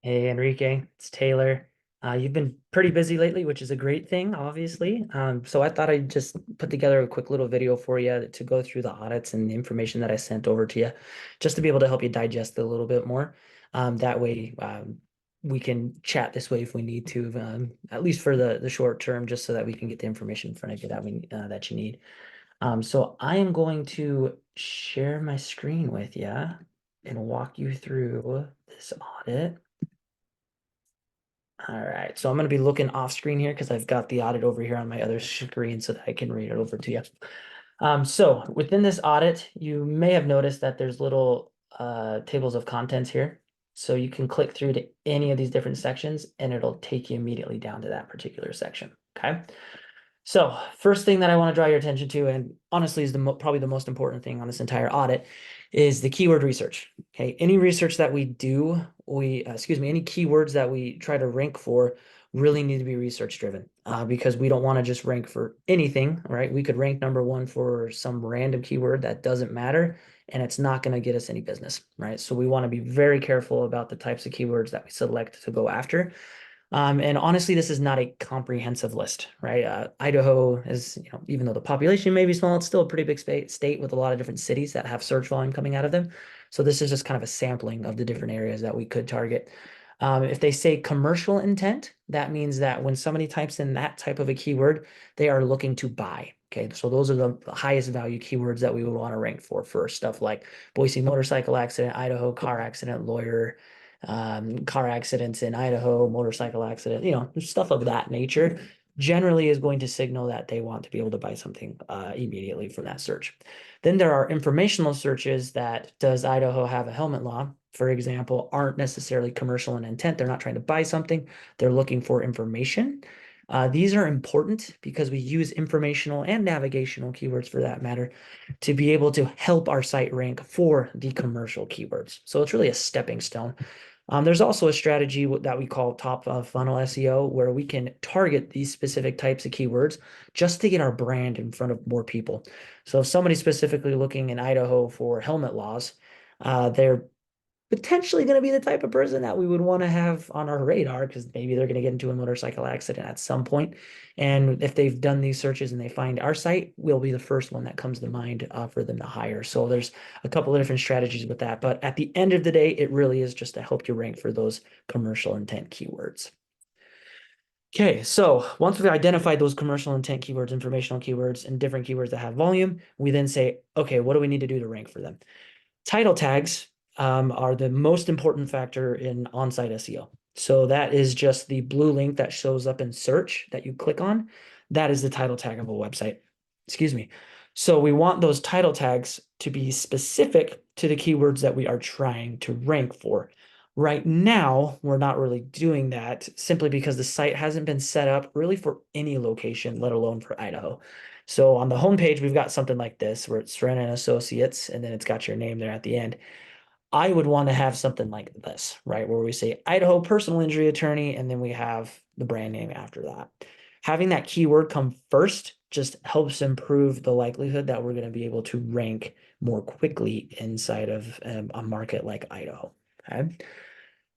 Hey Enrique, it's Taylor. You've been pretty busy lately, which is a great thing, obviously. So I thought I'd just put together a quick little video for you to go through the audits and the information that I sent over to you, just to be able to help you digest it a little bit more. That way, we can chat this way if we need to, at least for the short term, just so that we can get the information in front of you that you need. So I am going to share my screen with you and walk you through this audit. All right, so I'm going to be looking off screen here because I've got the audit over here on my other screen so that I can read it over to you. So within this audit, you may have noticed that there's little tables of contents here. So you can click through to any of these different sections and it'll take you immediately down to that particular section. Okay. So first thing that I want to draw your attention to, and honestly is probably the most important thing on this entire audit, is the keyword research. Okay, any research that we do, any keywords that we try to rank for really need to be research driven because we don't want to just rank for anything, right? We could rank number one for some random keyword that doesn't matter and it's not going to get us any business, right? So we want to be very careful about the types of keywords that we select to go after. And honestly, this is not a comprehensive list, right? Idaho is, even though the population may be small, it's still a pretty big state with a lot of different cities that have search volume coming out of them. So this is just kind of a sampling of the different areas that we could target. If they say commercial intent, that means that when somebody types in that type of a keyword, they are looking to buy. Okay, so those are the highest value keywords that we would want to rank for stuff like Boise motorcycle accident, Idaho car accident, lawyer, car accidents in Idaho, motorcycle accident, stuff of that nature generally is going to signal that they want to be able to buy something immediately from that search. Then there are informational searches that does Idaho have a helmet law, for example, aren't necessarily commercial in intent. They're not trying to buy something. They're looking for information. These are important because we use informational and navigational keywords for that matter to be able to help our site rank for the commercial keywords. So it's really a stepping stone. There's also a strategy that we call top of funnel SEO, where we can target these specific types of keywords just to get our brand in front of more people. So if somebody's specifically looking in Idaho for helmet laws, they're potentially going to be the type of person that we would want to have on our radar because maybe they're going to get into a motorcycle accident at some point. And if they've done these searches and they find our site, we'll be the first one that comes to mind for them to hire. So there's a couple of different strategies with that. But at the end of the day, it really is just to help you rank for those commercial intent keywords. Okay, so once we've identified those commercial intent keywords, informational keywords, and different keywords that have volume, we then say, okay, what do we need to do to rank for them? Title tags are the most important factor in on-site SEO. So that is just the blue link that shows up in search that you click on. That is the title tag of a website. Excuse me. So we want those title tags to be specific to the keywords that we are trying to rank for. Right now, we're not really doing that simply because the site hasn't been set up really for any location, let alone for Idaho. So on the homepage, we've got something like this where it's Serena and Associates, and then it's got your name there at the end. I would want to have something like this, right? Where we say Idaho personal injury attorney, and then we have the brand name after that. Having that keyword come first just helps improve the likelihood that we're going to be able to rank more quickly inside of a market like Idaho. Okay.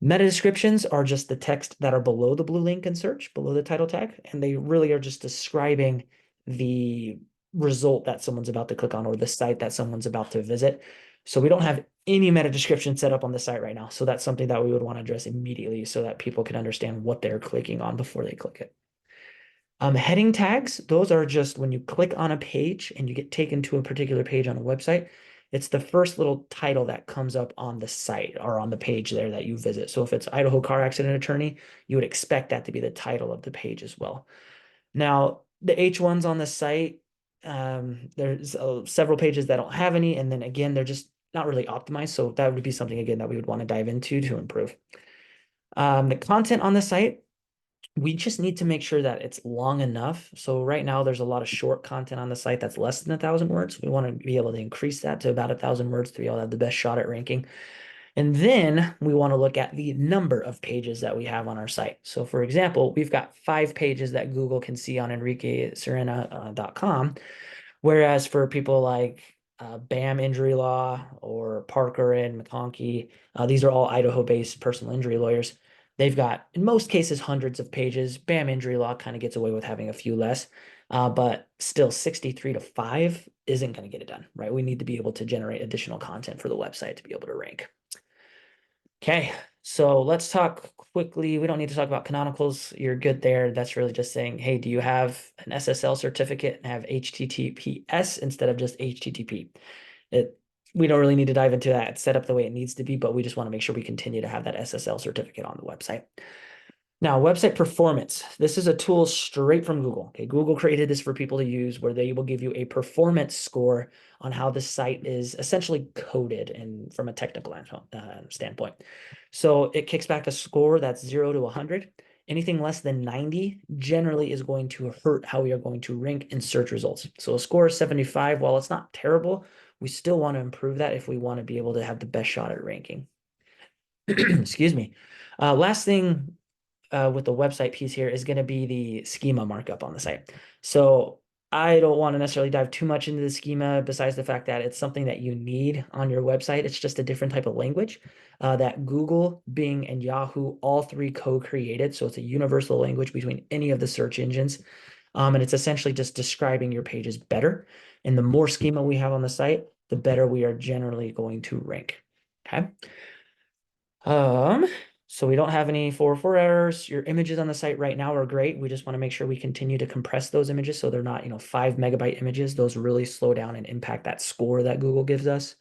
Meta descriptions are just the text that are below the blue link in search, below the title tag, and they really are just describing the result that someone's about to click on or the site that someone's about to visit. So we don't have any meta description set up on the site right now. So that's something that we would want to address immediately so that people can understand what they're clicking on before they click it. Heading tags, those are just when you click on a page and you get taken to a particular page on a website, it's the first little title that comes up on the site or on the page there that you visit. So if it's Idaho car accident attorney, you would expect that to be the title of the page as well. Now, the H1s on the site, there's several pages that don't have any. And then again, they're just not really optimized. So that would be something, again, that we would want to dive into to improve. The content on the site, we just need to make sure that it's long enough. So right now there's a lot of short content on the site that's less than 1,000 words. We want to be able to increase that to about 1,000 words to be able to have the best shot at ranking. And then we want to look at the number of pages that we have on our site. So for example, we've got 5 pages that Google can see on enriqueserena.com. Whereas for people like BAM Injury Law or Parker and McConkey, these are all Idaho-based personal injury lawyers. They've got, in most cases, hundreds of pages. BAM injury log kind of gets away with having a few less, but still 63 to 5 isn't going to get it done, right? We need to be able to generate additional content for the website to be able to rank. Okay, so let's talk quickly. We don't need to talk about canonicals. You're good there. That's really just saying, hey, do you have an SSL certificate and have HTTPS instead of just HTTP? We don't really need to dive into that. It's set up the way it needs to be, but we just want to make sure we continue to have that SSL certificate on the website. Now, website performance. This is a tool straight from Google. Okay, Google created this for people to use where they will give you a performance score on how the site is essentially coded and from a technical standpoint. So it kicks back a score that's 0 to 100. Anything less than 90 generally is going to hurt how we are going to rank in search results. So a score of 75, while it's not terrible, we still want to improve that if we want to be able to have the best shot at ranking. Excuse me. Last thing with the website piece here is going to be the schema markup on the site. So I don't want to necessarily dive too much into the schema besides the fact that it's something that you need on your website. It's just a different type of language that Google, Bing, and Yahoo all three co-created. So it's a universal language between any of the search engines. And it's essentially just describing your pages better. And the more schema we have on the site, the better we are generally going to rank. Okay. So we don't have any 404 errors. Your images on the site right now are great. We just want to make sure we continue to compress those images so they're not, 5 MB images. Those really slow down and impact that score that Google gives us.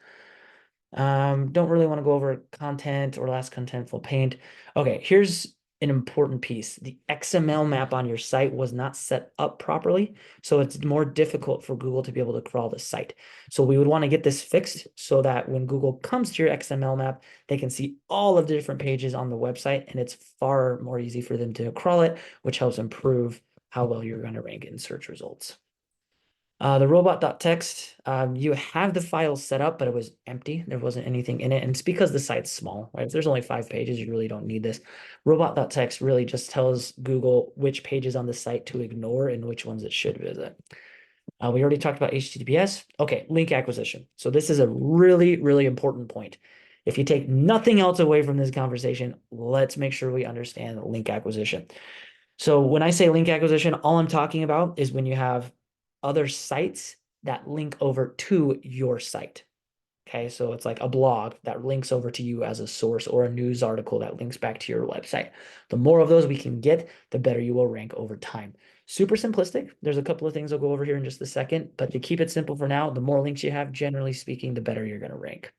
Don't really want to go over content or last contentful paint. Okay, here's an important piece. The XML map on your site was not set up properly, so it's more difficult for Google to be able to crawl the site. So we would want to get this fixed so that when Google comes to your XML map, they can see all of the different pages on the website, and it's far more easy for them to crawl it, which helps improve how well you're going to rank in search results. The robot.txt, you have the file set up, but it was empty. There wasn't anything in it. And it's because the site's small, right? If there's only 5 pages, you really don't need this. Robot.txt really just tells Google which pages on the site to ignore and which ones it should visit. We already talked about HTTPS. Okay, link acquisition. So this is a really, really important point. If you take nothing else away from this conversation, let's make sure we understand link acquisition. So when I say link acquisition, all I'm talking about is when you have other sites that link over to your site. Okay, so it's like a blog that links over to you as a source or a news article that links back to your website. The more of those we can get, the better you will rank over time. Super simplistic. There's a couple of things I'll go over here in just a second, but to keep it simple for now, the more links you have, generally speaking, the better you're going to rank.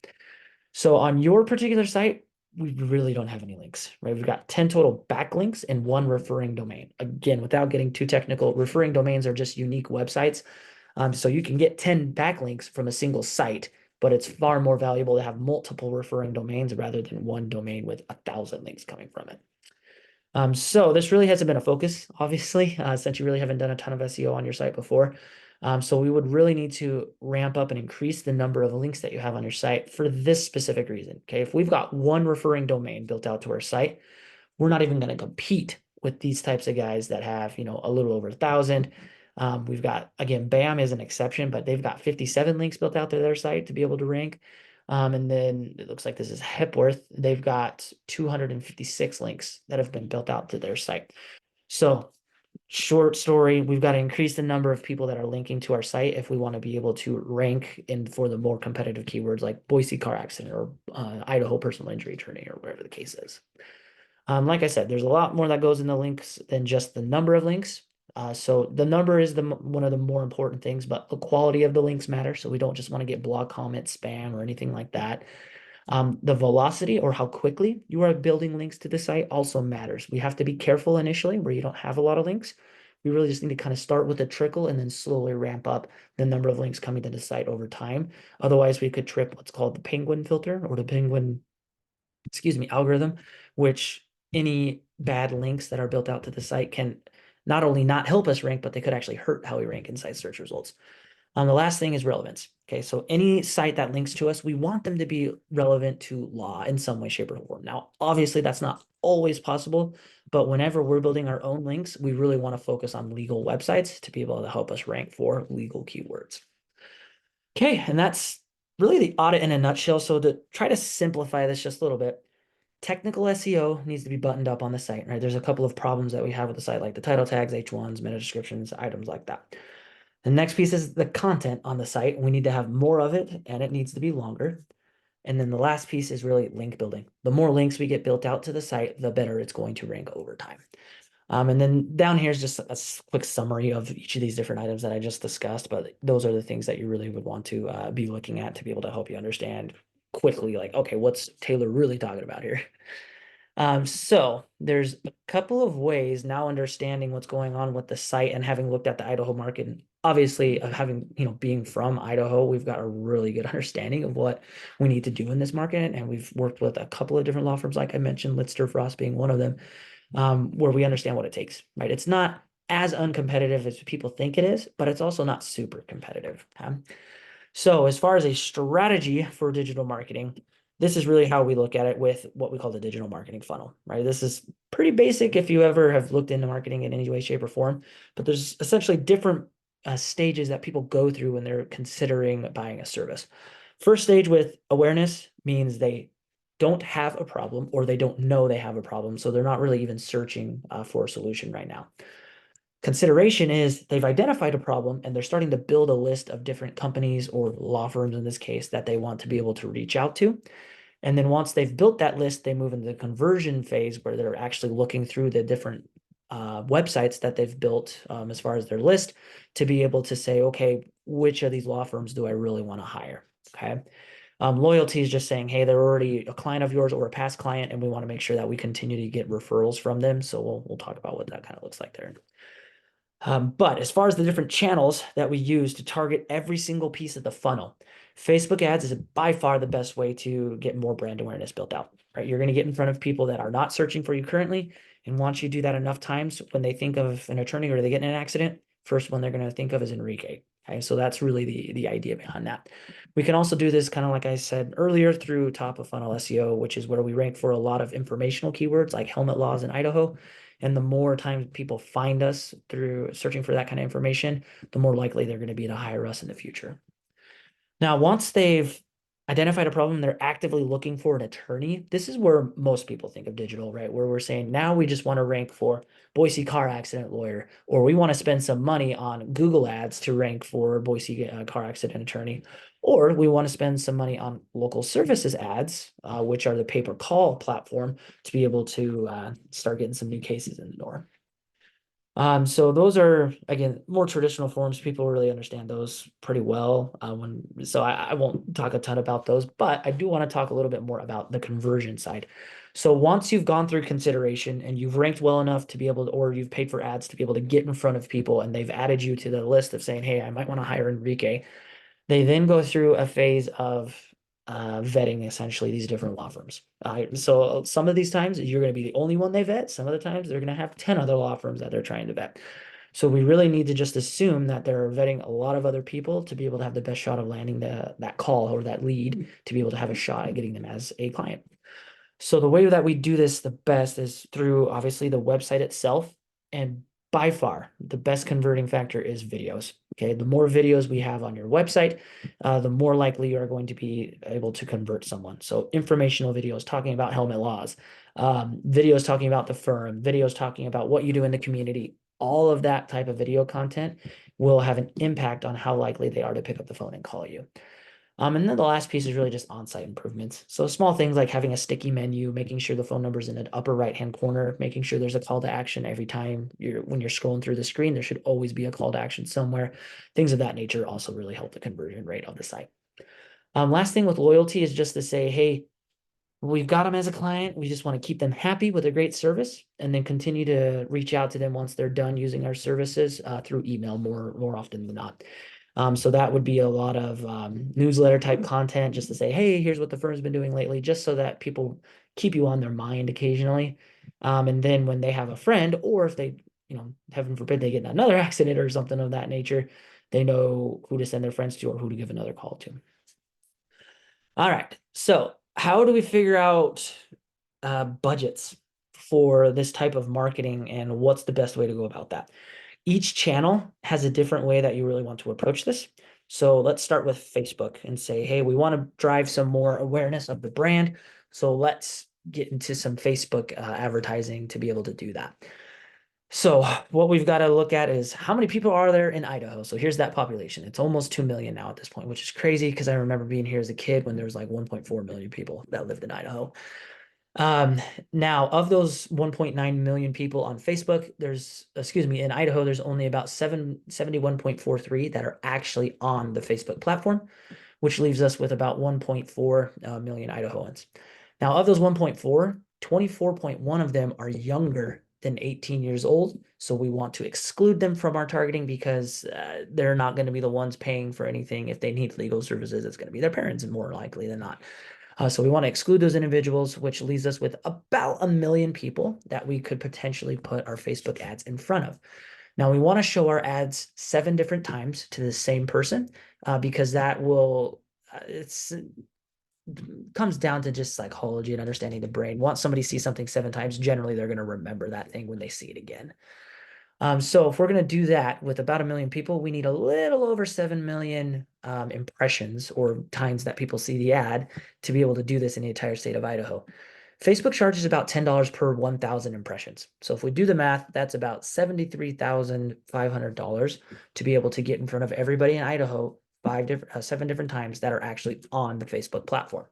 So on your particular site, we really don't have any links, right? We've got 10 total backlinks and 1 referring domain. Again, without getting too technical, referring domains are just unique websites. So you can get 10 backlinks from a single site, but it's far more valuable to have multiple referring domains rather than one domain with 1,000 links coming from it. So this really hasn't been a focus, obviously, since you really haven't done a ton of SEO on your site before. So we would really need to ramp up and increase the number of links that you have on your site for this specific reason. Okay, if we've got 1 referring domain built out to our site, we're not even going to compete with these types of guys that have, a little over 1,000. We've got, again, BAM is an exception, but they've got 57 links built out to their site to be able to rank. And then it looks like this is Hepworth. They've got 256 links that have been built out to their site. So short story, we've got to increase the number of people that are linking to our site if we want to be able to rank in for the more competitive keywords like Boise car accident or Idaho personal injury attorney or whatever the case is. Like I said, there's a lot more that goes in the links than just the number of links. So the number is one of the more important things, but the quality of the links matter. So we don't just want to get blog comment spam or anything like that. The velocity or how quickly you are building links to the site also matters. We have to be careful initially where you don't have a lot of links. We really just need to kind of start with a trickle and then slowly ramp up the number of links coming to the site over time. Otherwise, we could trip what's called the penguin filter or the penguin, algorithm, which any bad links that are built out to the site can not only not help us rank, but they could actually hurt how we rank in site search results. The last thing is relevance. Okay, so any site that links to us, we want them to be relevant to law in some way, shape, or form. Now, obviously, that's not always possible, but whenever we're building our own links, we really want to focus on legal websites to be able to help us rank for legal keywords. Okay, and that's really the audit in a nutshell. So to try to simplify this just a little bit, technical SEO needs to be buttoned up on the site, right? There's a couple of problems that we have with the site, like the title tags, H1s, meta descriptions, items like that. The next piece is the content on the site. We need to have more of it, and it needs to be longer. And then the last piece is really link building. The more links we get built out to the site, the better it's going to rank over time. And then down here is just a quick summary of each of these different items that I just discussed, but those are the things that you really would want to be looking at to be able to help you understand quickly, like, okay, what's Taylor really talking about here? So there's a couple of ways now understanding what's going on with the site and having looked at the Idaho market. And obviously, having, being from Idaho, we've got a really good understanding of what we need to do in this market. And we've worked with a couple of different law firms, like I mentioned, Litster Frost being one of them, where we understand what it takes, right? It's not as uncompetitive as people think it is, but it's also not super competitive. So as far as a strategy for digital marketing, this is really how we look at it with what we call the digital marketing funnel, right? This is pretty basic if you ever have looked into marketing in any way, shape, or form, but there's essentially different stages that people go through when they're considering buying a service. First stage with awareness means they don't have a problem or they don't know they have a problem, so they're not really even searching for a solution right now. Consideration is they've identified a problem and they're starting to build a list of different companies or law firms in this case that they want to be able to reach out to. And then once they've built that list, they move into the conversion phase where they're actually looking through the different websites that they've built as far as their list to be able to say, okay, which of these law firms do I really want to hire? Okay. Loyalty is just saying, hey, they're already a client of yours or a past client, and we want to make sure that we continue to get referrals from them. So we'll talk about what that kind of looks like there. But as far as the different channels that we use to target every single piece of the funnel, Facebook ads is by far the best way to get more brand awareness built out, right? You're going to get in front of people that are not searching for you currently. And once you do that enough times, when they think of an attorney or they get in an accident, first one they're going to think of is Enrique. Okay, so that's really the idea behind that. We can also do this kind of like I said earlier through top of funnel SEO, which is where we rank for a lot of informational keywords like helmet laws in Idaho. And the more times people find us through searching for that kind of information, the more likely they're going to be to hire us in the future. Now, once they've identified a problem, they're actively looking for an attorney. This is where most people think of digital, right? Where we're saying now we just want to rank for Boise car accident lawyer, or we want to spend some money on Google ads to rank for Boise car accident attorney, or we want to spend some money on local services ads, which are the pay-per-call platform, to be able to start getting some new cases in the door. So those are, again, more traditional forms. People really understand those pretty well. So I won't talk a ton about those, but I do want to talk a little bit more about the conversion side. So once you've gone through consideration and you've ranked well enough to be able to, or you've paid for ads to be able to get in front of people and they've added you to the list of saying, hey, I might want to hire Enrique. They then go through a phase of vetting essentially these different law firms. So some of these times you're going to be the only one they vet. Some of the times they're going to have 10 other law firms that they're trying to vet. So we really need to just assume that they're vetting a lot of other people to be able to have the best shot of landing that call or that lead to be able to have a shot at getting them as a client. So the way that we do this the best is through obviously the website itself, and by far the best converting factor is videos. Okay, the more videos we have on your website, the more likely you are going to be able to convert someone. So informational videos talking about helmet laws, videos talking about the firm, videos talking about what you do in the community, all of that type of video content will have an impact on how likely they are to pick up the phone and call you. And then the last piece is really just on-site improvements. So small things like having a sticky menu, making sure the phone number's in the upper right-hand corner, making sure there's a call to action every time when you're scrolling through the screen, there should always be a call to action somewhere. Things of that nature also really help the conversion rate of the site. Last thing with loyalty is just to say, hey, we've got them as a client. We just want to keep them happy with a great service and then continue to reach out to them once they're done using our services through email more often than not. So that would be a lot of newsletter type content just to say, hey, here's what the firm's been doing lately, just so that people keep you on their mind occasionally. And then when they have a friend, or if they, heaven forbid, they get in another accident or something of that nature, they know who to send their friends to or who to give another call to. All right. So how do we figure out budgets for this type of marketing and what's the best way to go about that? Each channel has a different way that you really want to approach this. So let's start with Facebook and say, hey, we want to drive some more awareness of the brand. So let's get into some Facebook advertising to be able to do that. So what we've got to look at is how many people are there in Idaho? So here's that population. It's almost 2 million now at this point, which is crazy because I remember being here as a kid when there was like 1.4 million people that lived in Idaho. Now of those 1.9 million people on Facebook, in Idaho, there's only about 71.43 that are actually on the Facebook platform, which leaves us with about 1.4 million Idahoans. Now, of those 1.4, 24.1 of them are younger than 18 years old. So we want to exclude them from our targeting because they're not going to be the ones paying for anything. If they need legal services, it's going to be their parents more likely than not. So we want to exclude those individuals, which leaves us with about 1 million people that we could potentially put our Facebook ads in front of. Now we want to show our ads 7 different times to the same person because that will, comes down to just psychology and understanding the brain. Once somebody sees something 7 times, generally they're going to remember that thing when they see it again. So if we're going to do that with about 1 million people, we need a little over 7 million impressions or times that people see the ad to be able to do this in the entire state of Idaho. Facebook charges about $10 per 1,000 impressions. So if we do the math, that's about $73,500 to be able to get in front of everybody in Idaho 7 different times that are actually on the Facebook platform.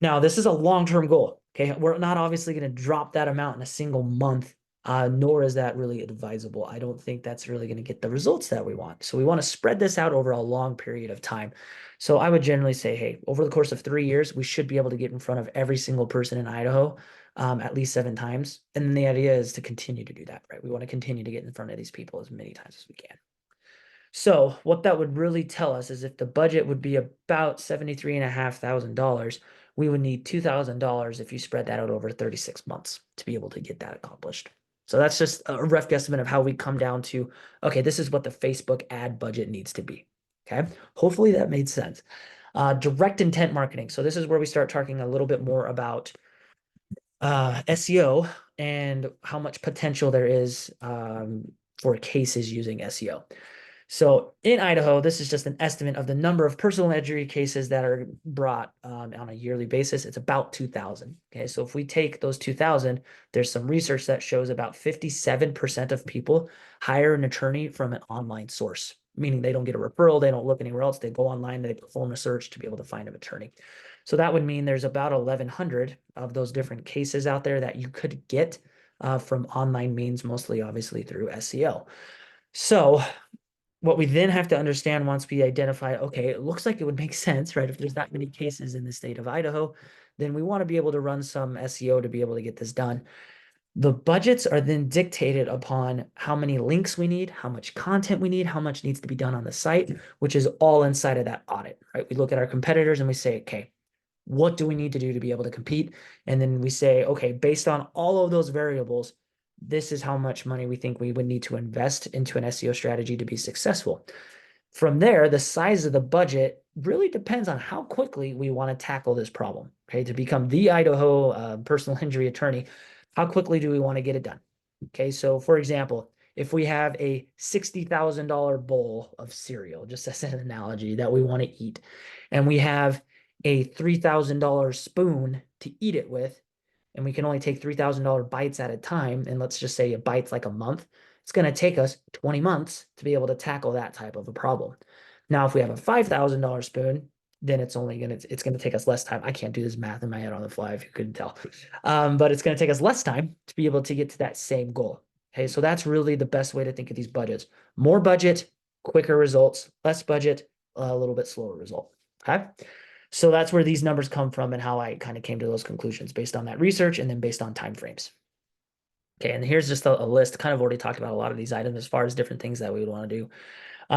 Now, this is a long-term goal. Okay, we're not obviously going to drop that amount in a single month, nor is that really advisable. I don't think that's really going to get the results that we want. So we want to spread this out over a long period of time. So I would generally say, hey, over the course of 3 years, we should be able to get in front of every single person in Idaho at least 7 times. And then the idea is to continue to do that, right? We want to continue to get in front of these people as many times as we can. So what that would really tell us is if the budget would be about $73,500, we would need $2,000 if you spread that out over 36 months to be able to get that accomplished. So that's just a rough guesstimate of how we come down to, okay, this is what the Facebook ad budget needs to be. Okay, hopefully that made sense. Direct intent marketing. So this is where we start talking a little bit more about SEO and how much potential there is for cases using SEO. So in Idaho, this is just an estimate of the number of personal injury cases that are brought on a yearly basis. It's about 2,000. Okay, so if we take those 2,000, there's some research that shows about 57% of people hire an attorney from an online source, meaning they don't get a referral, they don't look anywhere else, they go online, they perform a search to be able to find an attorney. So that would mean there's about 1,100 of those different cases out there that you could get from online means, mostly obviously through SEO. So what we then have to understand once we identify, okay, it looks like it would make sense, right? If there's that many cases in the state of Idaho, then we want to be able to run some SEO to be able to get this done. The budgets are then dictated upon how many links we need, how much content we need, how much needs to be done on the site, which is all inside of that audit, right? We look at our competitors and we say, okay, what do we need to do to be able to compete? And then we say, okay, based on all of those variables, this is how much money we think we would need to invest into an SEO strategy to be successful. From there, the size of the budget really depends on how quickly we want to tackle this problem. Okay, to become the Idaho personal injury attorney, how quickly do we want to get it done? Okay, so for example, if we have a $60,000 bowl of cereal, just as an analogy that we want to eat, and we have a $3,000 spoon to eat it with, and we can only take $3,000 bites at a time, and let's just say a bite's like a month, it's going to take us 20 months to be able to tackle that type of a problem. Now, if we have a $5,000 spoon, then it's going to take us less time. I can't do this math in my head on the fly if you couldn't tell. But it's going to take us less time to be able to get to that same goal. Okay, so that's really the best way to think of these budgets. More budget, quicker results, less budget, a little bit slower result. Okay. So that's where these numbers come from and how I kind of came to those conclusions based on that research and then based on timeframes. Okay, and here's just a list. Kind of already talked about a lot of these items as far as different things that we would want to do.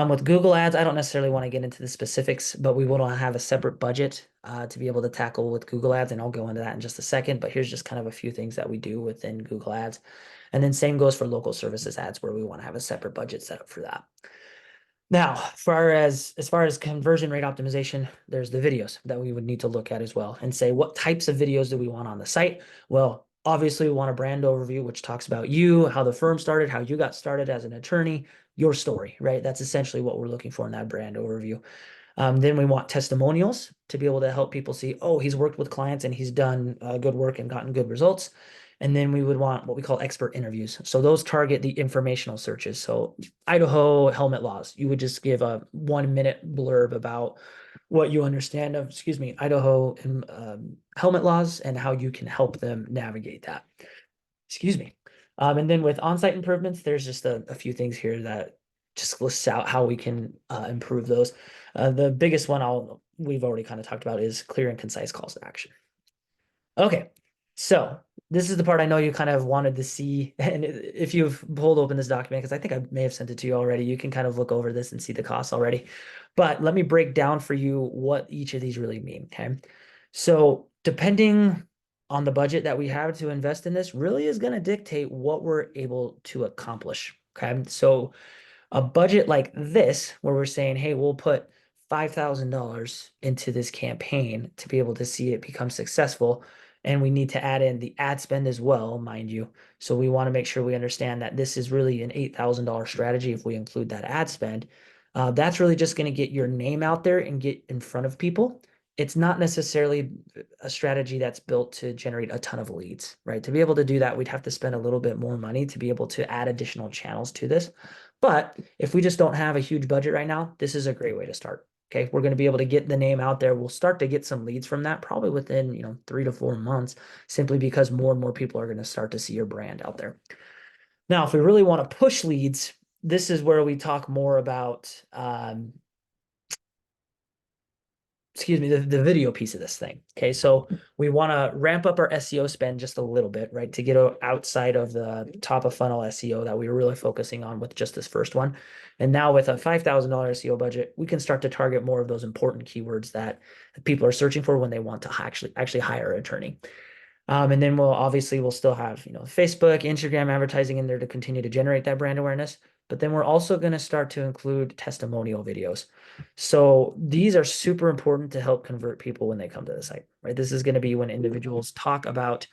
With Google Ads, I don't necessarily want to get into the specifics, but we would want to have a separate budget to be able to tackle with Google Ads, and I'll go into that in just a second. But here's just kind of a few things that we do within Google Ads. And then same goes for local services ads, where we want to have a separate budget set up for that. Now, as far as conversion rate optimization, there's the videos that we would need to look at as well and say, what types of videos do we want on the site? Well, obviously we want a brand overview, which talks about you, how the firm started, how you got started as an attorney, your story, right? That's essentially what we're looking for in that brand overview. Then we want testimonials to be able to help people see, oh, he's worked with clients and he's done good work and gotten good results. And then we would want what we call expert interviews. So those target the informational searches. So Idaho helmet laws, you would just give a 1 minute blurb about what you understand of, excuse me, Idaho helmet laws and how you can help them navigate that. Excuse me. And then with on-site improvements, there's just a few things here that just lists out how we can improve those. The biggest one we've already kind of talked about is clear and concise calls to action. Okay, so this is the part I know you kind of wanted to see. And if you've pulled open this document, because I think I may have sent it to you already, you can kind of look over this and see the costs already. But let me break down for you what each of these really mean, okay? So depending on the budget that we have to invest in this really is going to dictate what we're able to accomplish, okay? So a budget like this, where we're saying, hey, we'll put $5,000 into this campaign to be able to see it become successful. And we need to add in the ad spend as well, mind you. So we want to make sure we understand that this is really an $8,000 strategy if we include that ad spend. That's really just going to get your name out there and get in front of people. It's not necessarily a strategy that's built to generate a ton of leads, right? To be able to do that, we'd have to spend a little bit more money to be able to add additional channels to this. But if we just don't have a huge budget right now, this is a great way to start. Okay, we're going to be able to get the name out there. We'll start to get some leads from that probably within 3 to 4 months, simply because more and more people are going to start to see your brand out there. Now, if we really want to push leads, this is where we talk more about excuse me, the video piece of this thing. Okay, so we want to ramp up our SEO spend just a little bit, right? To get outside of the top of funnel SEO that we were really focusing on with just this first one. And now with a $5,000 SEO budget, we can start to target more of those important keywords that people are searching for when they want to actually hire an attorney. And then we'll still have, Facebook, Instagram advertising in there to continue to generate that brand awareness. But then we're also going to start to include testimonial videos. So these are super important to help convert people when they come to the site, right? This is going to be when individuals talk about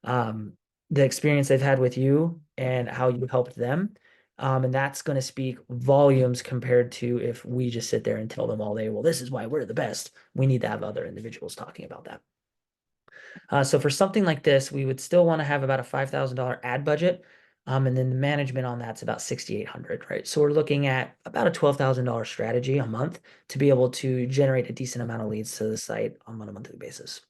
the experience they've had with you and how you helped them. And that's going to speak volumes compared to if we just sit there and tell them all day, well, this is why we're the best. We need to have other individuals talking about that. So for something like this, we would still want to have about a $5,000 ad budget. And then the management on that's about $6,800, right? So we're looking at about a $12,000 strategy a month to be able to generate a decent amount of leads to the site on a monthly basis.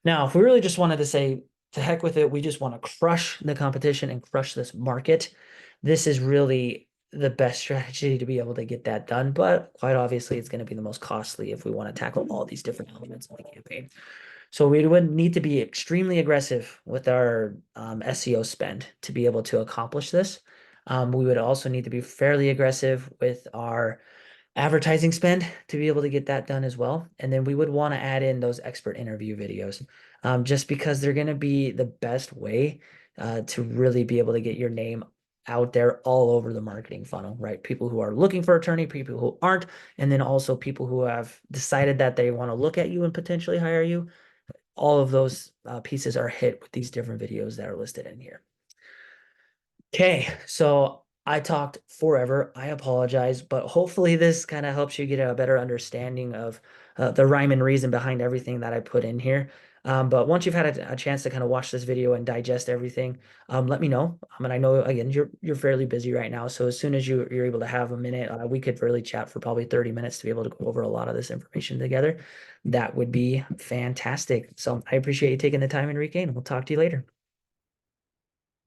Now, if we really just wanted to say, to heck with it, we just want to crush the competition and crush this market, this is really the best strategy to be able to get that done. But quite obviously, it's going to be the most costly if we want to tackle all these different elements of the campaign. So we would need to be extremely aggressive with our SEO spend to be able to accomplish this. We would also need to be fairly aggressive with our advertising spend to be able to get that done as well. And then we would want to add in those expert interview videos just because they're going to be the best way to really be able to get your name out there all over the marketing funnel, right? People who are looking for attorney, people who aren't, and then also people who have decided that they want to look at you and potentially hire you. All of those pieces are hit with these different videos that are listed in here. Okay, so I talked forever. I apologize, but hopefully this kind of helps you get a better understanding of the rhyme and reason behind everything that I put in here. But once you've had a chance to kind of watch this video and digest everything, let me know. And I know, again, you're fairly busy right now. So as soon as you're able to have a minute, we could really chat for probably 30 minutes to be able to go over a lot of this information together. That would be fantastic. So I appreciate you taking the time, Enrique, and we'll talk to you later.